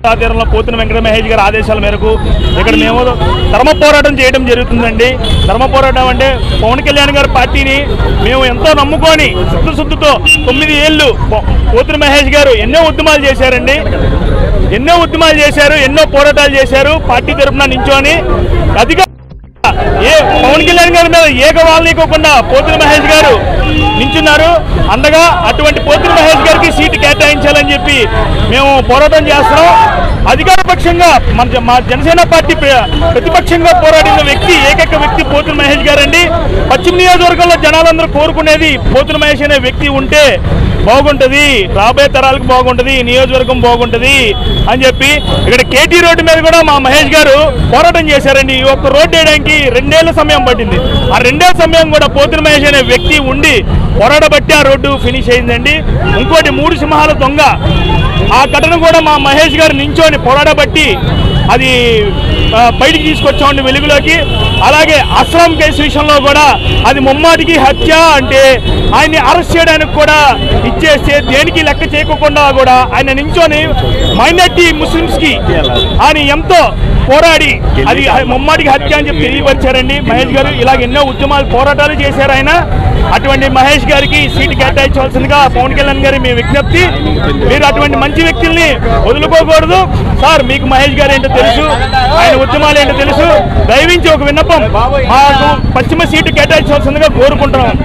ఆధ్వర్యంలో పోతిన వెంకట మహేష్ గారి ఆదేశాల మేరకు ఇక్కడ మేము ధర్మ పోరాటం చేయడం జరుగుతుందండి. ధర్మ పోరాటం అంటే పవన్ కళ్యాణ్ గారి పార్టీని మేము ఎంతో నమ్ముకొని శుద్ధశుద్ధితో 9 ఏళ్ళు పోతిన మహేష్ గారు ఎన్నో ఉద్యమాలు చేశారండి. ఎన్నో పోరాటాలు చేశారు పార్టీ తరఫున నించొని. అధిక పవన్ కళ్యాణ్ గారి మీద ఏకవాళ్ళకోకుండా పోతిన మహేష్ గారు నించున్నారు అండగా. అటువంటి పోతిన మహేష్ గారికి సీటు కేటాయించాలని చెప్పి మేము పోరాటం చేస్తున్నాం. అధికార పక్షంగా మా జనసేన పార్టీ ప్రతిపక్షంగా పోరాడిన వ్యక్తి ఏకైక వ్యక్తి పోతిన మహేష్ గారండి. పశ్చిమ నియోజకవర్గంలో జనాలందరూ కోరుకునేది పోతిన మహేష్ అనే వ్యక్తి ఉంటే బాగుంటుంది, రాబోయే తరాలకు బాగుంటుంది, నియోజకవర్గం బాగుంటుంది అని చెప్పి ఇక్కడ కేటీ రోడ్డు మీద కూడా మా మహేష్ గారు పోరాటం చేశారండి. ఈ ఒక్క రోడ్డు వేయడానికి 2 ఏళ్ల సమయం పట్టింది. ఆ 2 ఏళ్ల సమయం కూడా పోతిన మహేష్ అనే వ్యక్తి ఉండి పోరాడబట్టి ఆ రోడ్డు ఫినిష్ అయిందండి. ఇంకోటి 3 సింహాల దొంగ ఆ ఘటన కూడా మా మహేష్ గారు నించొని పోరాడబట్టి అది బయటికి తీసుకొచ్చామండి వెలుగులోకి. అలాగే అస్లాం కేసు విషయంలో కూడా అది ముమ్మాటికి హత్య అంటే ఆయన్ని అరెస్ట్ చేయడానికి కూడా ఇచ్చేస్తే దేనికి లెక్క చేయకుండా కూడా ఆయన నించొని మైనారిటీ ముస్లిమ్స్కి ఆయన ఎంతో పోరాడి అది ముమ్మాటికి హత్య అని చెప్పి తెలియపరిచారండి మహేష్ గారు. ఇలాగ ఎన్నో ఉద్యమాలు పోరాటాలు చేశారు ఆయన. అటువంటి మహేష్ గారికి సీటు కేటాయించవలసిందిగా పవన్ కళ్యాణ్ గారి మీ విజ్ఞప్తి. మీరు అటువంటి మంచి వ్యక్తుల్ని వదులుకోకూడదు సార్. మీకు మహేష్ గారు ఏంటో తెలుసు, ఆయన ఉద్యమాలు ఏంటో తెలుసు. దయవించి ఒక విన్నపం, మాకు పశ్చిమ సీటు కేటాయించవలసిందిగా కోరుకుంటున్నాం.